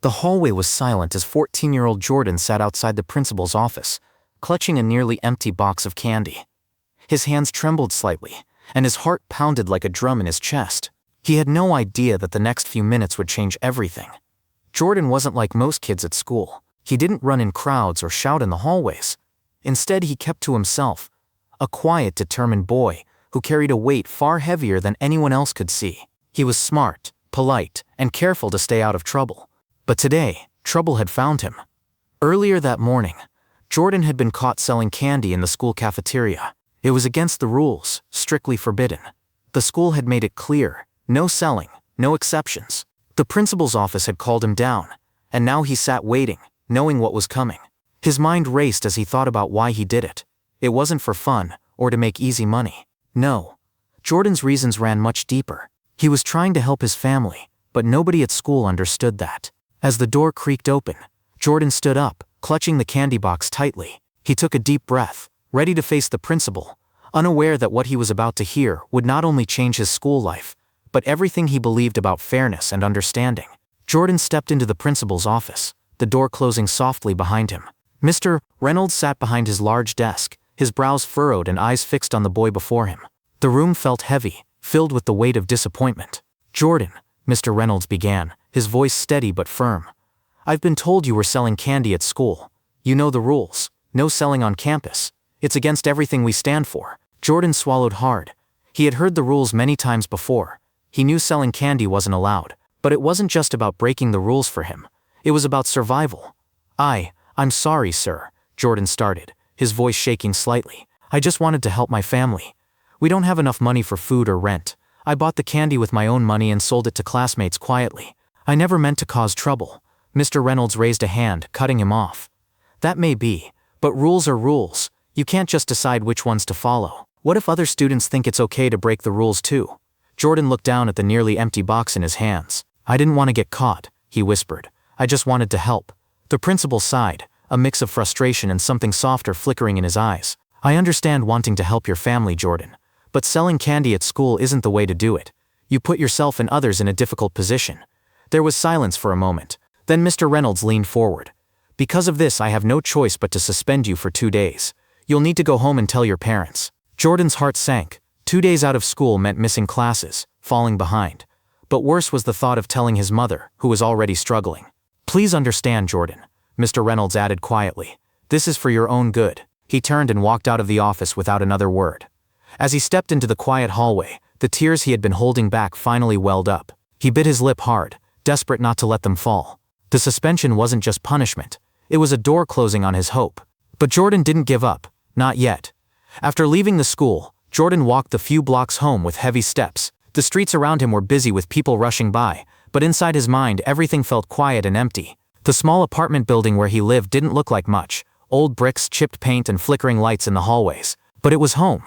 The hallway was silent as 14-year-old Jordan sat outside the principal's office, clutching a nearly empty box of candy. His hands trembled slightly, and his heart pounded like a drum in his chest. He had no idea that the next few minutes would change everything. Jordan wasn't like most kids at school. He didn't run in crowds or shout in the hallways. Instead, he kept to himself, a quiet, determined boy who carried a weight far heavier than anyone else could see. He was smart, polite, and careful to stay out of trouble. But today, trouble had found him. Earlier that morning, Jordan had been caught selling candy in the school cafeteria. It was against the rules, strictly forbidden. The school had made it clear, no selling, no exceptions. The principal's office had called him down, and now he sat waiting, knowing what was coming. His mind raced as he thought about why he did it. It wasn't for fun, or to make easy money. No. Jordan's reasons ran much deeper. He was trying to help his family, but nobody at school understood that. As the door creaked open, Jordan stood up, clutching the candy box tightly. He took a deep breath, ready to face the principal, unaware that what he was about to hear would not only change his school life, but everything he believed about fairness and understanding. Jordan stepped into the principal's office, the door closing softly behind him. Mr. Reynolds sat behind his large desk, his brows furrowed and eyes fixed on the boy before him. The room felt heavy, filled with the weight of disappointment. "Jordan," Mr. Reynolds began, his voice steady but firm. "I've been told you were selling candy at school. You know the rules. No selling on campus. It's against everything we stand for." Jordan swallowed hard. He had heard the rules many times before. He knew selling candy wasn't allowed, but it wasn't just about breaking the rules for him. It was about survival. I'm sorry, sir," Jordan started, his voice shaking slightly. "I just wanted to help my family. We don't have enough money for food or rent. I bought the candy with my own money and sold it to classmates quietly. I never meant to cause trouble." Mr. Reynolds raised a hand, cutting him off. "That may be, but rules are rules. You can't just decide which ones to follow. What if other students think it's okay to break the rules too?" Jordan looked down at the nearly empty box in his hands. "I didn't want to get caught," he whispered. "I just wanted to help." The principal sighed, a mix of frustration and something softer flickering in his eyes. "I understand wanting to help your family, Jordan, but selling candy at school isn't the way to do it. You put yourself and others in a difficult position." There was silence for a moment. Then Mr. Reynolds leaned forward. "Because of this, I have no choice but to suspend you for 2 days. You'll need to go home and tell your parents." Jordan's heart sank. 2 days out of school meant missing classes, falling behind. But worse was the thought of telling his mother, who was already struggling. "Please understand, Jordan," Mr. Reynolds added quietly. "This is for your own good." He turned and walked out of the office without another word. As he stepped into the quiet hallway, the tears he had been holding back finally welled up. He bit his lip hard, desperate not to let them fall. The suspension wasn't just punishment. It was a door closing on his hope. But Jordan didn't give up, not yet. After leaving the school, Jordan walked the few blocks home with heavy steps. The streets around him were busy with people rushing by, but inside his mind everything felt quiet and empty. The small apartment building where he lived didn't look like much, old bricks, chipped paint, and flickering lights in the hallways. But it was home.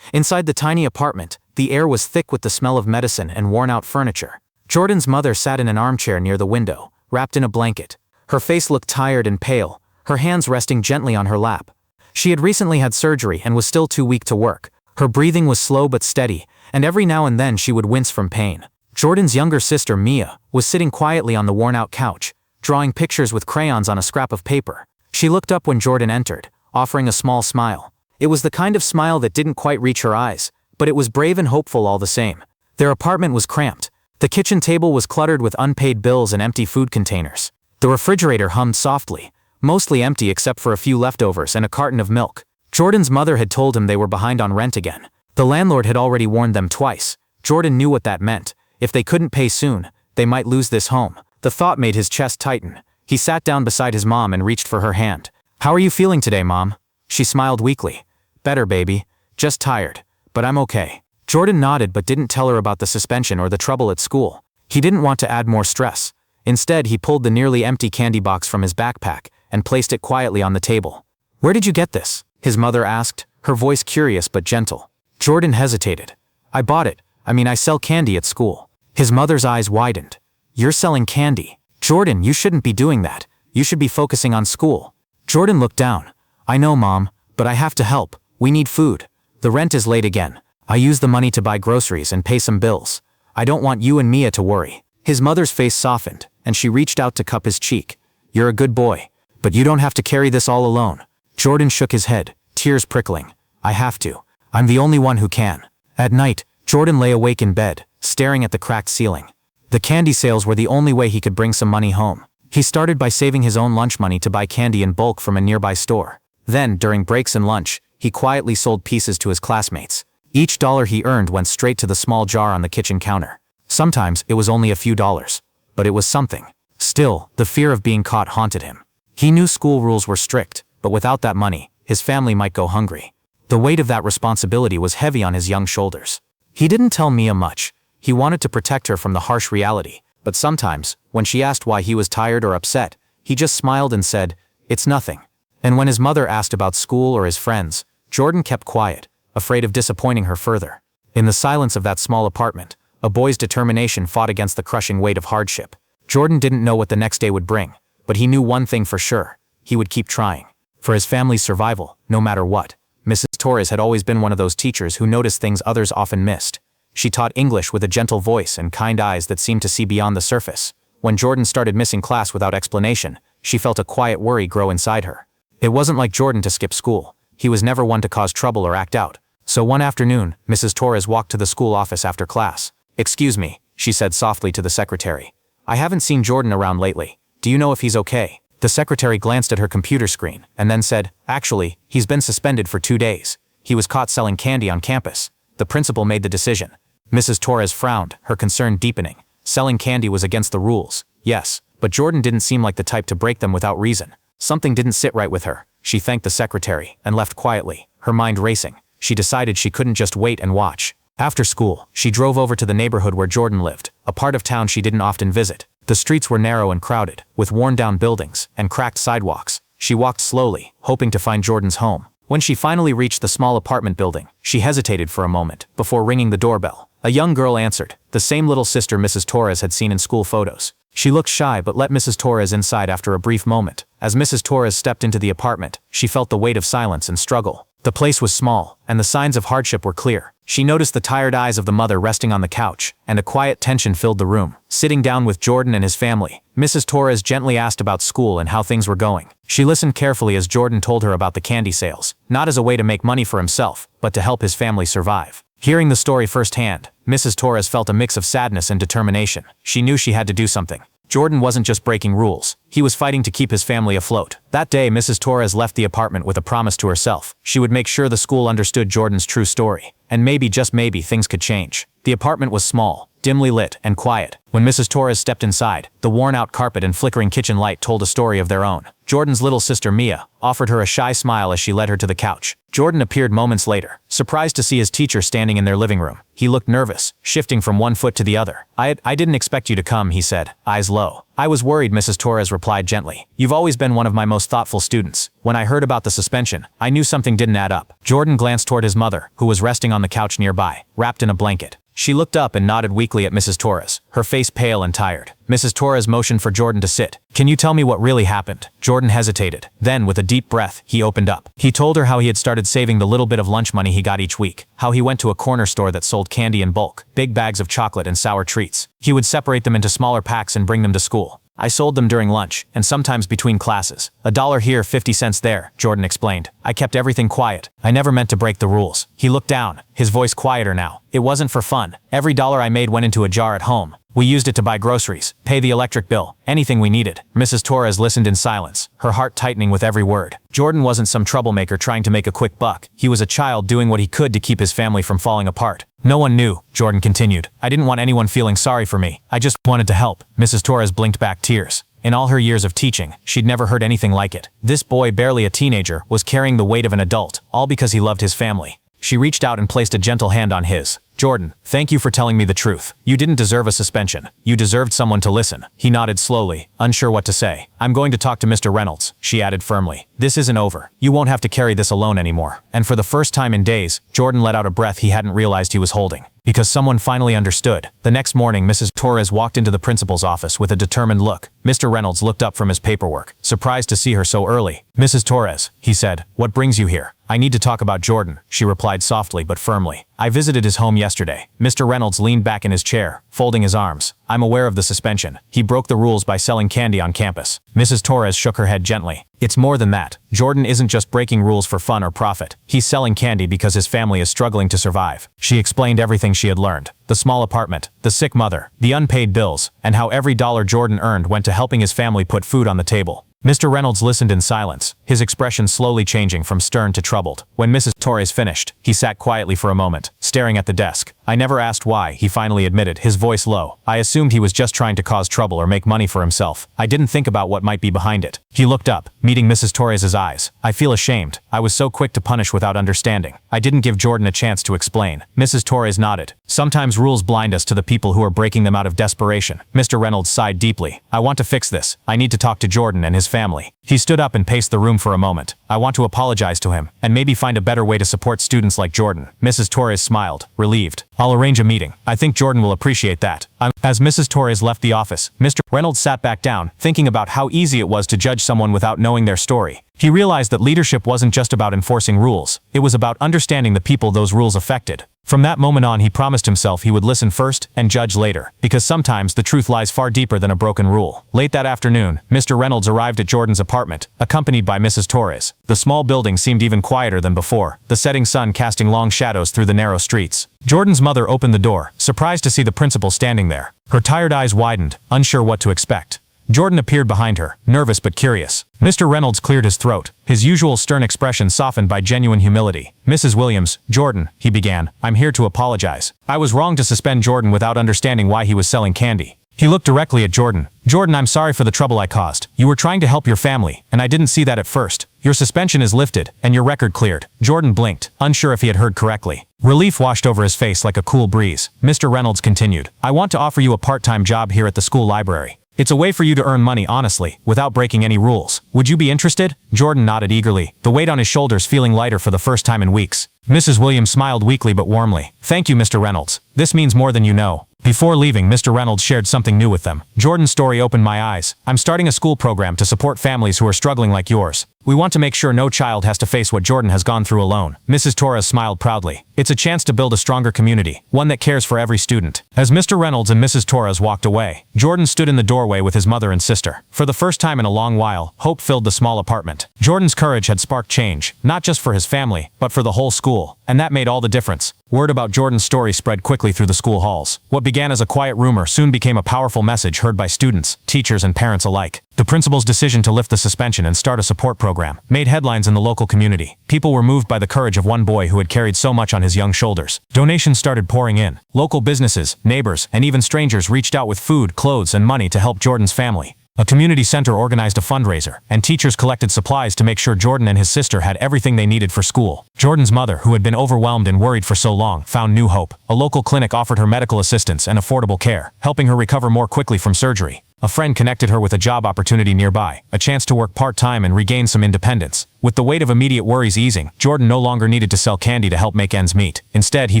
Inside the tiny apartment, the air was thick with the smell of medicine and worn-out furniture. Jordan's mother sat in an armchair near the window, wrapped in a blanket. Her face looked tired and pale, her hands resting gently on her lap. She had recently had surgery and was still too weak to work. Her breathing was slow but steady, and every now and then she would wince from pain. Jordan's younger sister, Mia, was sitting quietly on the worn-out couch, drawing pictures with crayons on a scrap of paper. She looked up when Jordan entered, offering a small smile. It was the kind of smile that didn't quite reach her eyes, but it was brave and hopeful all the same. Their apartment was cramped. The kitchen table was cluttered with unpaid bills and empty food containers. The refrigerator hummed softly, mostly empty except for a few leftovers and a carton of milk. Jordan's mother had told him they were behind on rent again. The landlord had already warned them twice. Jordan knew what that meant. If they couldn't pay soon, they might lose this home. The thought made his chest tighten. He sat down beside his mom and reached for her hand. "How are you feeling today, Mom?" She smiled weakly. "Better, baby. Just tired. But I'm okay." Jordan nodded but didn't tell her about the suspension or the trouble at school. He didn't want to add more stress. Instead, he pulled the nearly empty candy box from his backpack and placed it quietly on the table. "Where did you get this?" his mother asked, her voice curious but gentle. Jordan hesitated. "I bought it. I sell candy at school." His mother's eyes widened. "You're selling candy? Jordan, you shouldn't be doing that. You should be focusing on school." Jordan looked down. "I know, Mom, but I have to help. We need food. The rent is late again. I use the money to buy groceries and pay some bills. I don't want you and Mia to worry." His mother's face softened, and she reached out to cup his cheek. "You're a good boy, but you don't have to carry this all alone." Jordan shook his head, tears prickling. "I have to. I'm the only one who can." At night, Jordan lay awake in bed, staring at the cracked ceiling. The candy sales were the only way he could bring some money home. He started by saving his own lunch money to buy candy in bulk from a nearby store. Then, during breaks and lunch, he quietly sold pieces to his classmates. Each dollar he earned went straight to the small jar on the kitchen counter. Sometimes it was only a few dollars, but it was something. Still, the fear of being caught haunted him. He knew school rules were strict, but without that money, his family might go hungry. The weight of that responsibility was heavy on his young shoulders. He didn't tell Mia much. He wanted to protect her from the harsh reality, but sometimes, when she asked why he was tired or upset, he just smiled and said, "It's nothing." And when his mother asked about school or his friends, Jordan kept quiet, afraid of disappointing her further. In the silence of that small apartment, a boy's determination fought against the crushing weight of hardship. Jordan didn't know what the next day would bring, but he knew one thing for sure: he would keep trying. For his family's survival, no matter what. Mrs. Torres had always been one of those teachers who noticed things others often missed. She taught English with a gentle voice and kind eyes that seemed to see beyond the surface. When Jordan started missing class without explanation, she felt a quiet worry grow inside her. It wasn't like Jordan to skip school. He was never one to cause trouble or act out. So one afternoon, Mrs. Torres walked to the school office after class. "Excuse me," she said softly to the secretary. "I haven't seen Jordan around lately. Do you know if he's okay?" The secretary glanced at her computer screen and then said, "Actually, he's been suspended for 2 days. He was caught selling candy on campus. The principal made the decision." Mrs. Torres frowned, her concern deepening. Selling candy was against the rules, yes, but Jordan didn't seem like the type to break them without reason. Something didn't sit right with her. She thanked the secretary and left quietly, her mind racing. She decided she couldn't just wait and watch. After school, she drove over to the neighborhood where Jordan lived, a part of town she didn't often visit. The streets were narrow and crowded, with worn-down buildings and cracked sidewalks. She walked slowly, hoping to find Jordan's home. When she finally reached the small apartment building, she hesitated for a moment before ringing the doorbell. A young girl answered, the same little sister Mrs. Torres had seen in school photos. She looked shy but let Mrs. Torres inside after a brief moment. As Mrs. Torres stepped into the apartment, she felt the weight of silence and struggle. The place was small, and the signs of hardship were clear. She noticed the tired eyes of the mother resting on the couch, and a quiet tension filled the room. Sitting down with Jordan and his family, Mrs. Torres gently asked about school and how things were going. She listened carefully as Jordan told her about the candy sales, not as a way to make money for himself, but to help his family survive. Hearing the story firsthand, Mrs. Torres felt a mix of sadness and determination. She knew she had to do something. Jordan wasn't just breaking rules, he was fighting to keep his family afloat. That day, Mrs. Torres left the apartment with a promise to herself. She would make sure the school understood Jordan's true story. And maybe, just maybe, things could change. The apartment was small, dimly lit, and quiet. When Mrs. Torres stepped inside, the worn-out carpet and flickering kitchen light told a story of their own. Jordan's little sister Mia offered her a shy smile as she led her to the couch. Jordan appeared moments later, surprised to see his teacher standing in their living room. He looked nervous, shifting from one foot to the other. I didn't expect you to come," he said, eyes low. "I was worried," Mrs. Torres replied gently. "You've always been one of my most thoughtful students. When I heard about the suspension, I knew something didn't add up." Jordan glanced toward his mother, who was resting on the couch nearby, wrapped in a blanket. She looked up and nodded weakly at Mrs. Torres, her face pale and tired. Mrs. Torres motioned for Jordan to sit. "Can you tell me what really happened?" Jordan hesitated. Then, with a deep breath, he opened up. He told her how he had started saving the little bit of lunch money he got each week, how he went to a corner store that sold candy in bulk, big bags of chocolate and sour treats. He would separate them into smaller packs and bring them to school. "I sold them during lunch, and sometimes between classes. $1 here, 50 cents there," Jordan explained. "I kept everything quiet. I never meant to break the rules." He looked down, his voice quieter now. "It wasn't for fun. Every dollar I made went into a jar at home. We used it to buy groceries, pay the electric bill, anything we needed." Mrs. Torres listened in silence, her heart tightening with every word. Jordan wasn't some troublemaker trying to make a quick buck. He was a child doing what he could to keep his family from falling apart. "No one knew," Jordan continued. "I didn't want anyone feeling sorry for me. I just wanted to help." Mrs. Torres blinked back tears. In all her years of teaching, she'd never heard anything like it. This boy, barely a teenager, was carrying the weight of an adult, all because he loved his family. She reached out and placed a gentle hand on his. "Jordan, thank you for telling me the truth. You didn't deserve a suspension. You deserved someone to listen." He nodded slowly, unsure what to say. "I'm going to talk to Mr. Reynolds," she added firmly. "This isn't over. You won't have to carry this alone anymore." And for the first time in days, Jordan let out a breath he hadn't realized he was holding. Because someone finally understood. The next morning, Mrs. Torres walked into the principal's office with a determined look. Mr. Reynolds looked up from his paperwork, surprised to see her so early. "Mrs. Torres," he said, "what brings you here?" I need to talk about Jordan, she replied softly but firmly. I visited his home yesterday. Mr. Reynolds leaned back in his chair, folding his arms. I'm aware of the suspension. He broke the rules by selling candy on campus. Mrs. Torres shook her head gently. It's more than that. Jordan isn't just breaking rules for fun or profit. He's selling candy because his family is struggling to survive. She explained everything she had learned. The small apartment, the sick mother, the unpaid bills, and how every dollar Jordan earned went to helping his family put food on the table. Mr. Reynolds listened in silence, his expression slowly changing from stern to troubled. When Mrs. Torres finished, he sat quietly for a moment, staring at the desk. I never asked why, he finally admitted, his voice low. I assumed he was just trying to cause trouble or make money for himself. I didn't think about what might be behind it. He looked up, meeting Mrs. Torres's eyes. I feel ashamed. I was so quick to punish without understanding. I didn't give Jordan a chance to explain. Mrs. Torres nodded. Sometimes rules blind us to the people who are breaking them out of desperation. Mr. Reynolds sighed deeply. I want to fix this. I need to talk to Jordan and his family. He stood up and paced the room for a moment. I want to apologize to him, and maybe find a better way to support students like Jordan. Mrs. Torres smiled, relieved. I'll arrange a meeting. I think Jordan will appreciate that. As Mrs. Torres left the office, Mr. Reynolds sat back down, thinking about how easy it was to judge someone without knowing their story. He realized that leadership wasn't just about enforcing rules. It was about understanding the people those rules affected. From that moment on, he promised himself he would listen first and judge later, because sometimes the truth lies far deeper than a broken rule. Late that afternoon, Mr. Reynolds arrived at Jordan's apartment, accompanied by Mrs. Torres. The small building seemed even quieter than before, the setting sun casting long shadows through the narrow streets. Jordan's mother opened the door, surprised to see the principal standing there. Her tired eyes widened, unsure what to expect. Jordan appeared behind her, nervous but curious. Mr. Reynolds cleared his throat, his usual stern expression softened by genuine humility. Mrs. Williams, Jordan, he began, I'm here to apologize. I was wrong to suspend Jordan without understanding why he was selling candy. He looked directly at Jordan. Jordan, I'm sorry for the trouble I caused. You were trying to help your family, and I didn't see that at first. Your suspension is lifted, and your record cleared. Jordan blinked, unsure if he had heard correctly. Relief washed over his face like a cool breeze. Mr. Reynolds continued, I want to offer you a part-time job here at the school library. It's a way for you to earn money honestly, without breaking any rules. Would you be interested? Jordan nodded eagerly, the weight on his shoulders feeling lighter for the first time in weeks. Mrs. Williams smiled weakly but warmly. Thank you, Mr. Reynolds. This means more than you know. Before leaving, Mr. Reynolds shared something new with them. Jordan's story opened my eyes. I'm starting a school program to support families who are struggling like yours. We want to make sure no child has to face what Jordan has gone through alone. Mrs. Torres smiled proudly. It's a chance to build a stronger community, one that cares for every student. As Mr. Reynolds and Mrs. Torres walked away, Jordan stood in the doorway with his mother and sister. For the first time in a long while, hope filled the small apartment. Jordan's courage had sparked change, not just for his family, but for the whole school. And that made all the difference. Word about Jordan's story spread quickly through the school halls. What began as a quiet rumor soon became a powerful message heard by students, teachers, and parents alike. The principal's decision to lift the suspension and start a support program made headlines in the local community. People were moved by the courage of one boy who had carried so much on his young shoulders. Donations started pouring in. Local businesses, neighbors, and even strangers reached out with food, clothes, and money to help Jordan's family. A community center organized a fundraiser, and teachers collected supplies to make sure Jordan and his sister had everything they needed for school. Jordan's mother, who had been overwhelmed and worried for so long, found new hope. A local clinic offered her medical assistance and affordable care, helping her recover more quickly from surgery. A friend connected her with a job opportunity nearby, a chance to work part-time and regain some independence. With the weight of immediate worries easing, Jordan no longer needed to sell candy to help make ends meet. Instead, he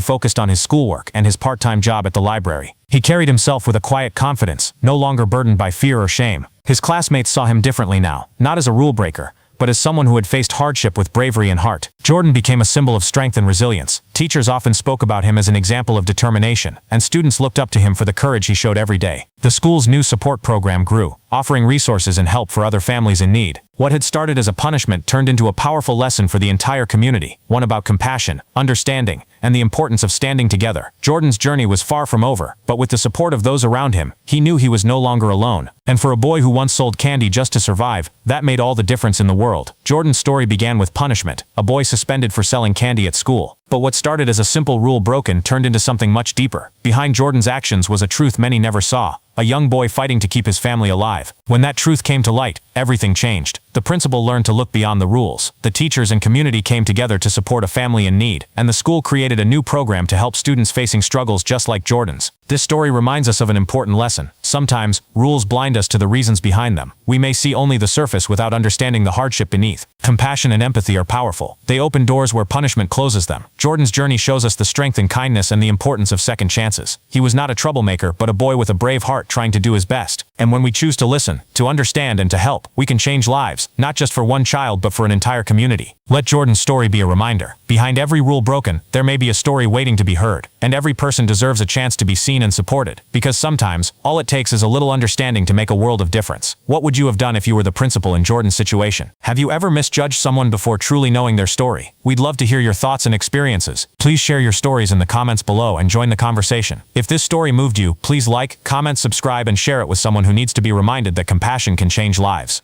focused on his schoolwork and his part-time job at the library. He carried himself with a quiet confidence, no longer burdened by fear or shame. His classmates saw him differently now, not as a rule breaker, but as someone who had faced hardship with bravery and heart. Jordan became a symbol of strength and resilience. Teachers often spoke about him as an example of determination, and students looked up to him for the courage he showed every day. The school's new support program grew, offering resources and help for other families in need. What had started as a punishment turned into a powerful lesson for the entire community, one about compassion, understanding, and the importance of standing together. Jordan's journey was far from over, but with the support of those around him, he knew he was no longer alone. And for a boy who once sold candy just to survive, that made all the difference in the world. Jordan's story began with punishment, a boy suspended for selling candy at school. But what started as a simple rule broken turned into something much deeper. Behind Jordan's actions was a truth many never saw. A young boy fighting to keep his family alive. When that truth came to light, everything changed. The principal learned to look beyond the rules. The teachers and community came together to support a family in need, and the school created a new program to help students facing struggles just like Jordan's. This story reminds us of an important lesson. Sometimes, rules blind us to the reasons behind them. We may see only the surface without understanding the hardship beneath. Compassion and empathy are powerful. They open doors where punishment closes them. Jordan's journey shows us the strength in kindness and the importance of second chances. He was not a troublemaker, but a boy with a brave heart trying to do his best. And when we choose to listen, to understand and to help, we can change lives, not just for one child but for an entire community. Let Jordan's story be a reminder. Behind every rule broken, there may be a story waiting to be heard, and every person deserves a chance to be seen and supported, because sometimes, all it takes is a little understanding to make a world of difference. What would you have done if you were the principal in Jordan's situation? Have you ever misjudged someone before truly knowing their story? We'd love to hear your thoughts and experiences. Please share your stories in the comments below and join the conversation. If this story moved you, please like, comment, subscribe, and share it with someone who needs to be reminded that compassion can change lives.